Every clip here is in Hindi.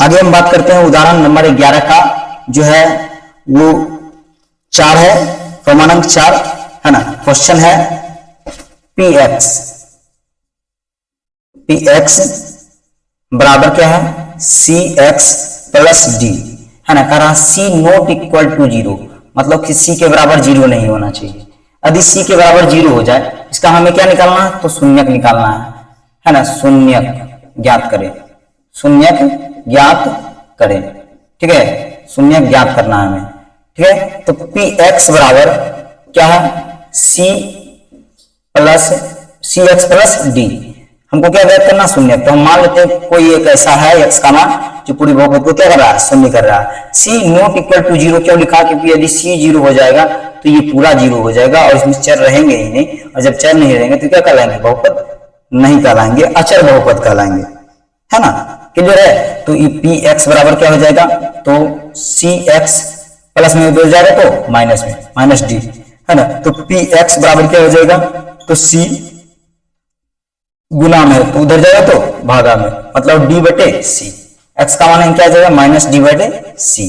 आगे हम बात करते हैं उदाहरण नंबर 11 का, जो है वो 4 है, क्रमांक 4 है ना। क्वेश्चन है px बराबर क्या है, cx प्लस d है ना। कह रहा c नॉट इक्वल टू 0, मतलब कि c के बराबर 0 नहीं होना चाहिए। यदि c के बराबर 0 हो जाए, इसका हमें क्या निकालना है, तो शून्यक निकालना है ना। शून्यक ज्ञात करें, शून्यक ज्ञात करें, ठीक है, शून्यक ज्ञात करना है हमें, ठीक है। तो px बराबर क्या है, cx प्लस d, हमको क्या ज्ञात करना, शून्य। तो हम मान लेते हैं कोई एक ऐसा है x का मान जो पूरी बहुपद को क्या कर रहा है, शून्य कर रहा है। c नॉट इक्वल टू 0 क्यों लिखा, क्योंकि यदि c 0 हो जाएगा तो ये पूरा 0 हो जाएगा और इसमें चर रहेंगे ही नहीं, और जब चर नहीं रहेंगे तो क्या कहलाएंगे, बहुपद नहीं कहलाएंगे, अचर बहुपद कहलाएंगे, है ना। क्लियर है। तो ये px बराबर क्या हो जाएगा, तो cx प्लस में हो जाएगा तो माइनस में, माइनस d है ना। तो px बराबर क्या हो जाएगा, तो c गुना में तो उधर जाएगा तो भागा में, मतलब d बटे c, x का मान क्या जाएगा, माइनस d बटे c,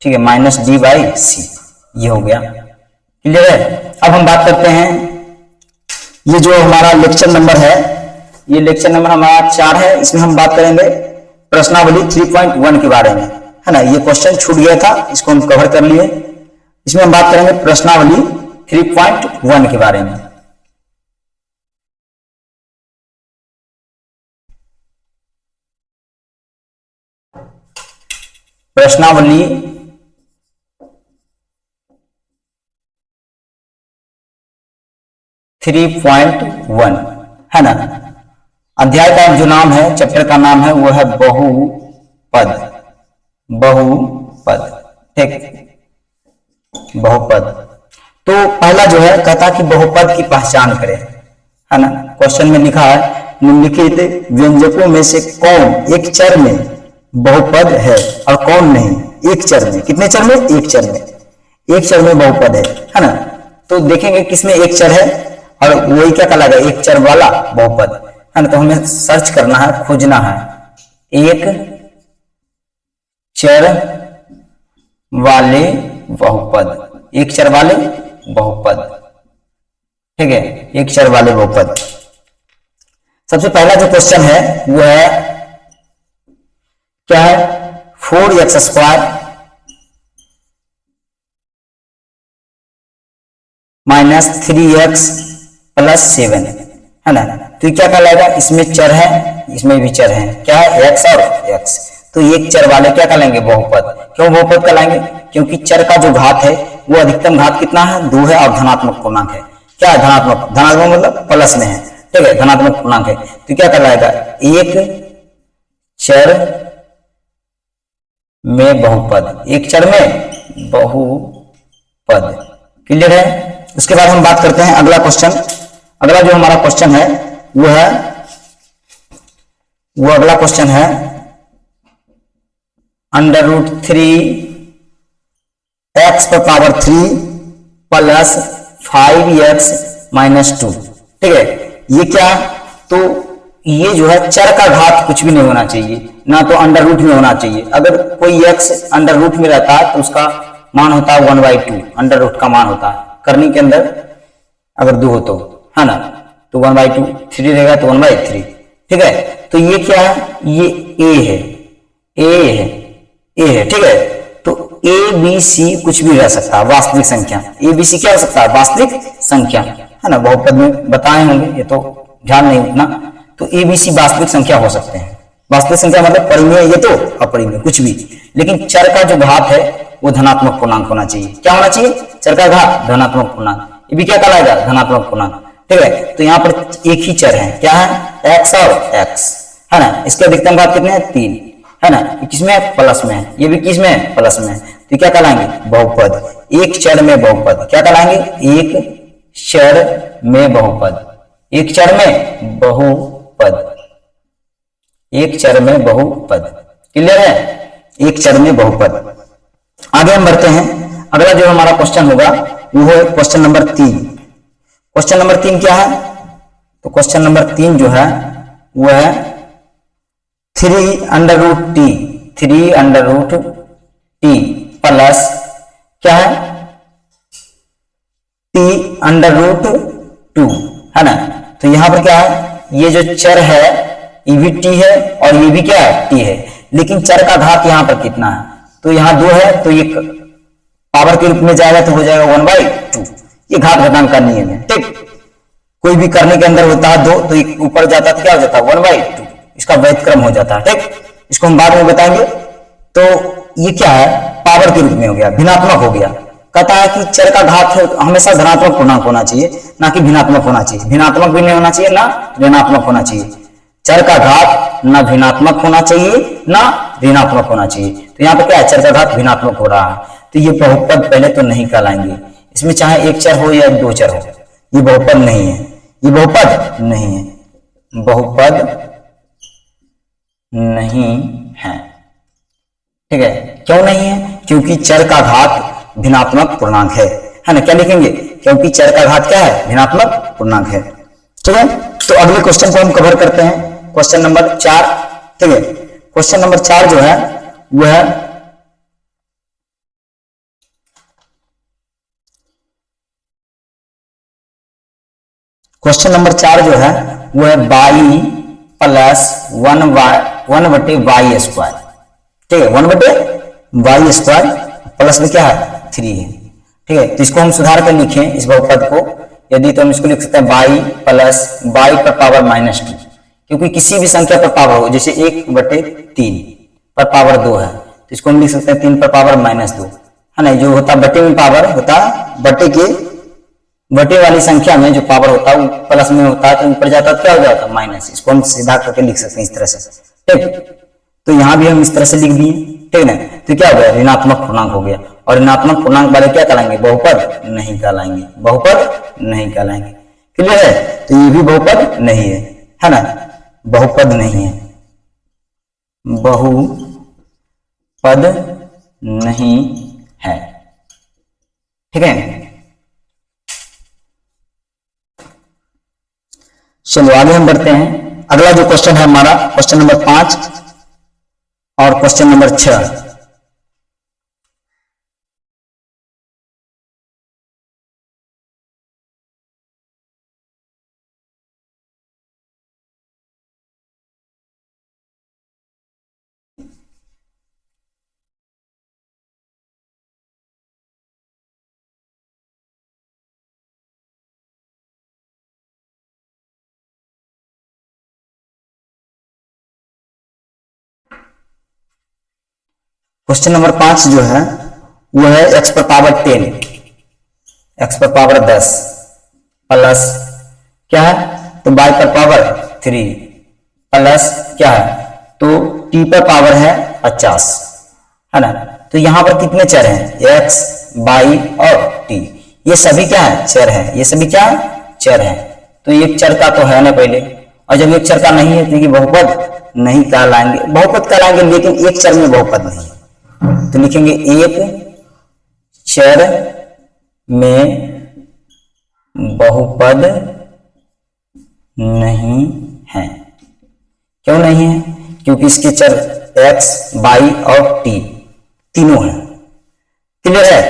ठीक है, माइनस d बाई c, ये हो गया। क्लियर है। अब हम बात करते हैं, ये जो हमारा लेक्चर नंबर है, ये लेक्चर नंबर हमारा 4 है, इसमें हम बात करेंगे प्रश्नावली 3.1 के बारे में, है ना। ये क्वेश्चन छूट गया था, इसको हम कवर कर लिए। इसमें हम बात करेंगे प्रश्नावली 3.1 के बारे में। प्रश्नावली 3.1 है ना। अध्याय का जो नाम है, चैप्टर का नाम है, वो है बहुपद, बहुपद, ठीक, बहुपद। तो पहला जो है कहता कि बहुपद की पहचान करें, है ना। क्वेश्चन में लिखा है निम्नलिखित व्यंजकों में से कौन एक चर में बहुपद है और कौन नहीं। एक चर में, कितने चर में, एक चर में, एक चर में बहुपद है ना। तो देखेंगे किसमें एक चर है, और वही क्या कहलाएगा, एक चर वाला बहुपद, है ना। तो हमें सर्च करना है, खोजना है, एक चर वाले बहुपद, एक चर वाले बहुपद, ठीक है, एक चर वाले बहुपद। सबसे पहला जो क्वेश्चन है वो है क्या है, 4x² माइनस 3x प्लस 7, है ना। तो क्या कहलाएगा, इसमें चर है, इसमें भी चर है, क्या है, x और x। तो एक चर वाले क्या कहलाएंगे, बहुपद। क्यों बहुपद कहलाएंगे, क्योंकि चर का जो घात है वो अधिकतम घात कितना है, 2 है, और धनात्मक पूर्णांक है। क्या है, धनात्मक, धनात्मक मतलब प्लस में है, ठीक है, धनात्मक पूर्णांक है। तो क्या कहलाएगा, एक चर में बहुपद, एक चर में बहुपद। क्लियर है। उसके बाद हम बात करते हैं अगला क्वेश्चन। अगला जो हमारा क्वेश्चन है वो है, वो अगला क्वेश्चन है √3x³ प्लस 5x माइनस 2, ठीक है। ये क्या, तो ये जो है चर का घात कुछ भी नहीं होना चाहिए, ना तो अंडर रूट में होना चाहिए। अगर कोई x अंडर रूट में रहता है तो उसका मान होता है 1/2, अंडर रूट का मान होता है, करनी के अंदर अगर 2 हो तो, है ना। तो 1/2, 3 रहेगा तो 1/3, ठीक है। तो ये क्या है, ये a है, a है, a है, ठीक है। तो a b c कुछ भी रह सकता है, वास्तविक संख्या। a b c क्या हो सकता है, वास्तविक संख्या, है ना। बहुपद में बताए होंगे, ये तो ध्यान नहीं उतना। तो a b c वास्तविक संख्या हो सकते हैं। वास्तविक संख्या मतलब परिमेय, ये तो अपरिमेय, कुछ भी। लेकिन चर का जो घात है वो धनात्मक पूर्णांक होना चाहिए। क्या होना चाहिए, चर का घात धनात्मक पूर्णांक। ये भी क्या कहलाएगा, धनात्मक पूर्णांक, ठीक है। तो यहाँ पर एक ही चर है, क्या है, x और x, है ना। इसके अधिकतम घात कितने हैं, 3, है ना। किसमें, प्लस में है, ये भी किसमें, प्लस में। तो क्या कहलाएंगे, बहुपद, एक चर में बहुपद। क्या कहलाएंगे, एक चर में बहुपद, एक चर में बहुपद, एक चर में बहुपद। क्लियर है, एक चर में बहुपद। आगे हम बढ़ते हैं। अगला जो हमारा क्वेश्चन होगा वो है क्वेश्चन नंबर 3। क्वेश्चन नंबर 3 क्या है, तो क्वेश्चन नंबर 3 जो है वो है 3√t 3√t प्लस क्या है t√2 है ना। तो यहां पर क्या है, ये जो चर है ये भी t है और ये भी क्या है t है, लेकिन चर का घात यहां पर कितना है, तो यहां 2 है तो ये पावर के रूप में जाएगा तो हो जाएगा 1/2। ये घात घटांक का नियम है, ठीक। कोई भी करने के अंदर होता है 2 तो ऊपर जाता है तो क्या हो जाता है 1/2, इसका वैध क्रम हो जाता है, ठीक। इसको हम बाद में बताएंगे। तो ये क्या है, पावर के रूप में हो गया, भिन्नात्मक हो गया। कहता है कि चर का घात हमेशा धनात्मक पूर्णांक होना चाहिए, ना कि भिन्नात्मक होना चाहिए। भिन्नात्मक भी नहीं होना चाहिए, ना ऋणात्मक होना चाहिए। चर का घात ना भिन्नात्मक होना चाहिए ना ऋणात्मक होना चाहिए। तो यहाँ पे क्या है, चर का घात भिन्नात्मक हो रहा है, तो ये बहुपद पहले तो नहीं कहलाएंगे। इसमें चाहे एक चर हो या 2 चर हो, ये बहुपद नहीं है, ये बहुपद नहीं है, बहुपद नहीं है, ठीक है। क्यों नहीं है, क्योंकि चर का घात भिन्नात्मक पूर्णांक है ना। क्या लिखेंगे, क्योंकि चर का घात क्या है, भिन्नात्मक पूर्णांक है, ठीक है। तो अगले क्वेश्चन को हम कवर करते हैं, क्वेश्चन नंबर 4, ठीक है। क्वेश्चन नंबर 4 जो है वो है क्वेश्चन नंबर 4 जो है वो है बाई प्लस 1/y स्क्वायर, ठीक है। 1/y स्क्वायर प्लस में क्या है 3 है, ठीक है। तो इसको हम सुधार कर लिखें इस बहुपद को, यदि तो हम इसको लिख सकते हैं बाई प्लस बाई पर पावर -2, क्योंकि किसी भी संख्या पर पावर हो, जैसे 1/3 पर पावर 2 है तो इसको हम लिख सकते हैं 3 पर पावर -2, है ना। जो होता बटे में पावर होता, बटे वाली संख्या में जो पावर होता है वो प्लस में होता है, तो ऊपर जाता है क्या हो जाता है माइनस। इसको हम सीधा करके लिख सकते हैं इस तरह से, ठीक। तो यहां भी हम इस तरह से लिख दिए, ठीक ना। तो क्या हो गया, ऋणात्मक पूर्णांक हो गया, और ऋणात्मक पूर्णांक वाले क्या कहलाएंगे, बहुपद नहीं कहलाएंगे, बहुपद नहीं कहलाएंगे। क्लियर है, तो ये भी बहुपद नहीं है ना, बहुपद नहीं है, बहुपद नहीं है, ठीक है। चलो आगे हम बढ़ते हैं। अगला जो क्वेश्चन है हमारा क्वेश्चन नंबर 5 और क्वेश्चन नंबर 6। क्वेश्चन नंबर 5 जो है वो है x पर पावर 10, x पर पावर 10 प्लस क्या है, तो y पर पावर 3 प्लस क्या है, तो t पर पावर है 50, है ना। तो यहां पर कितने चर हैं, x, y और t, ये सभी क्या है, चर है, ये सभी क्या है, चर है। तो एक चर का तो है ना पहले, और जब एक चर का नहीं है तो ये बहुपद नहीं कहलाएंगे, बहुपद कहलाएंगे लेकिन एक चर में बहुपद नहीं है। तो लिखेंगे एक चर में बहुपद नहीं है। क्यों नहीं है, क्योंकि इसके चर x, y और t तीनों हैं। क्लियर है।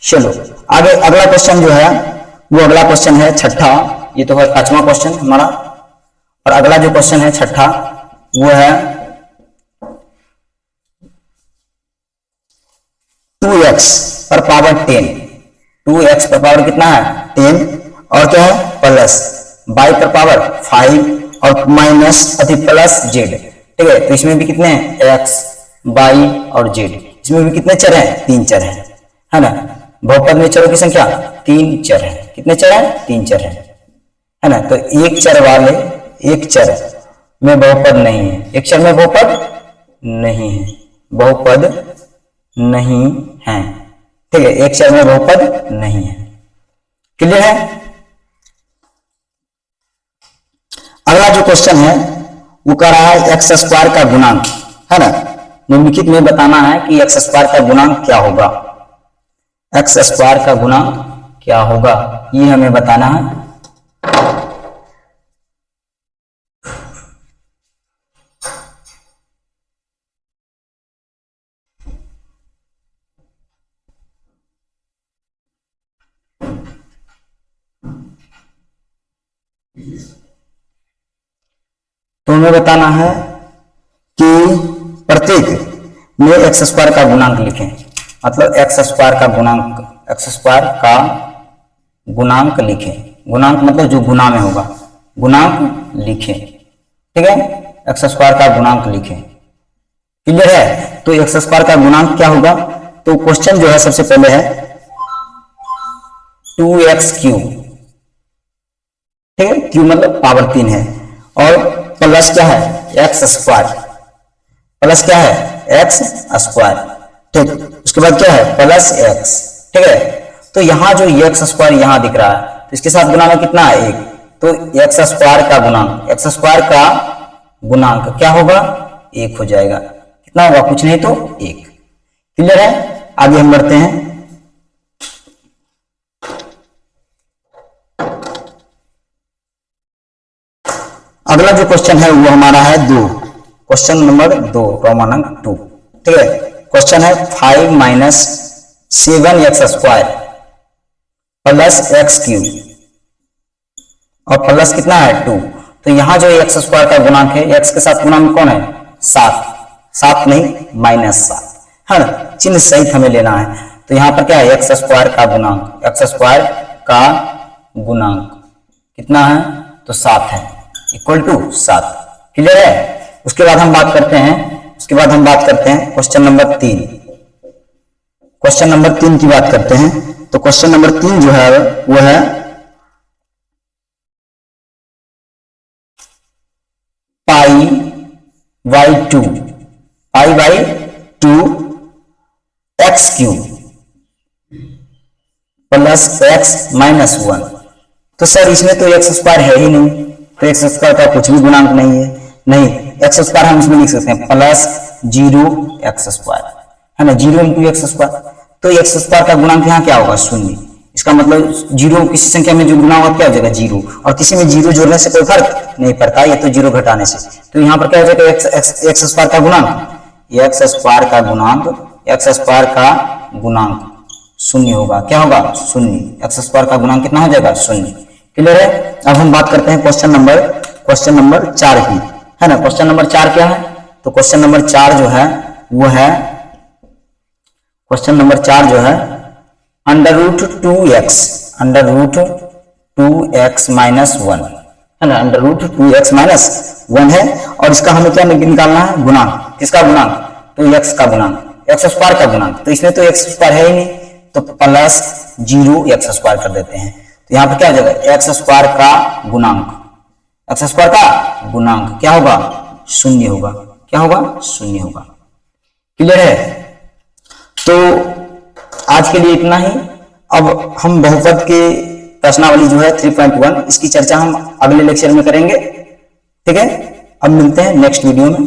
चलो आगे अगला क्वेश्चन जो है वो अगला क्वेश्चन है 6ठा, ये तो है 5वां क्वेश्चन हमारा, और अगला जो क्वेश्चन है 6ठा वो है 2x पर पावर 10, 2x पर पावर कितना है 10, और क्या है प्लस y पर पावर 5 और माइनस अधिक प्लस z, ठीक है। तो इसमें भी कितने हैं x, y और z, इसमें भी कितने चर हैं, 3 चर हैं, है ना। बहुपद में चरों की संख्या 3 चर है, कितने चर हैं, 3 चर है ना। तो एक चर वाले, एक चर में बहुपद नहीं है, एक चर में बहुपद नहीं है, बहुपद नहीं है, ठीक है। एक चर में बहुपद नहीं है। क्लियर है। अगला जो क्वेश्चन है वो कह रहा है एक्स स्क्वायर का गुणांक, है ना। निम्नलिखित में बताना है कि एक्स स्क्वायर का गुणांक क्या होगा, एक्स स्क्वायर का गुणांक क्या होगा, ये हमें बताना है। हमें बताना है कि प्रत्येक में एक्स स्क्वायर का गुणांक लिखें, मतलब एक्स स्क्वायर का गुणांक लिखें। गुणांक मतलब जो गुना में होगा, गुणांक लिखें, ठीक है। एक्स स्क्वायर का गुणांक लिखें, क्लियर है। तो एक्स स्क्वायर का गुणांक क्या होगा, तो क्वेश्चन जो है सबसे पहले है 2x3, ठीक है, क्यू मतलब पावर 3 है, और प्लस क्या है एक्स स्क्वायर, प्लस क्या है एक्स स्क्वायर, ठीक। उसके बाद क्या है प्लस एक्स, ठीक है। तो यहां जो एक्स स्क्वायर यहां दिख रहा है, तो इसके साथ गुना में कितना है 1, तो एक्स स्क्वायर का गुणांक, एक्स स्क्वायर का गुणांक क्या होगा 1 हो जाएगा। कितना होगा, कुछ नहीं तो 1, क्लियर है। आगे हम बढ़ते हैं। अगला जो क्वेश्चन है वो हमारा है 2, क्वेश्चन नंबर 2 रोमन अंक 2, ठीक है। क्वेश्चन है 5 minus 7x square plus x cube और प्लस कितना है 2। तो यहां जो एक्स स्क्वायर का गुणांक है, एक्स के साथ गुणांक कौन है 7, 7 नहीं -7 है ना, चिन्ह सहित हमें लेना है। तो यहां पर क्या है एक्स स्क्वायर का गुणांक, एक्स स्क्वायर का गुणांक कितना है तो 7 है, इक्वल टू 7, क्लियर है। उसके बाद हम बात करते हैं, क्वेश्चन नंबर 3, क्वेश्चन नंबर 3 की बात करते हैं। तो क्वेश्चन नंबर 3 जो है वो है pi by 2 x cube plus x minus 1। तो सर इसमें तो एक्स स्क्वायर है ही नहीं, तो एक्स स्क्वायर का कुछ भी गुणांक नहीं है, नहीं एक्स स्क्वायर हम इसमें लिख सकते हैं प्लस 0 एक्स स्क्वायर, है ना, 0 इंटू एक्स स्क्वायर। तो एक्स स्क्वायर का गुणांक यहाँ क्या होगा 0, इसका मतलब 0 किसी संख्या में जो गुना होगा क्या हो जाएगा 0, और किसी में 0 जोड़ने से कोई फर्क नहीं पड़ता, ये तो 0 घटाने से। तो यहाँ पर क्या हो जाएगा एक्स स्क्वायर का गुणांक, एक्स स्क्वायर का गुणांक 0 होगा, क्या होगा 0, एक्स स्क्वायर का गुणांक कितना हो जाएगा 0, क्लियर है। अब हम बात करते हैं क्वेश्चन नंबर 4 की, है ना। क्वेश्चन नंबर 4 क्या है, तो क्वेश्चन नंबर 4 जो है वो है क्वेश्चन नंबर 4 जो है अंडर रूट 2x माइनस 1, है ना, अंडर रूट 2x माइनस 1 है, और इसका हमें क्या निकालना है गुणांक, किसका गुणांक, तो x का गुणांक, एक्स स्क्वायर का गुणांक। तो इसमें तो एक्स स्क्वायर है ही नहीं, तो प्लस 0 एक्स स्क्वायर कर देते हैं। तो यहाँ पर क्या हो जाएगा एक्स स्क्वायर का गुणांक, एक्स स्क्वायर का गुणांक क्या होगा 0 होगा, क्या होगा 0 होगा, क्लियर है। तो आज के लिए इतना ही। अब हम बहुपद के प्रश्नावली जो है 3.1 इसकी चर्चा हम अगले लेक्चर में करेंगे, ठीक है। अब मिलते हैं नेक्स्ट वीडियो में।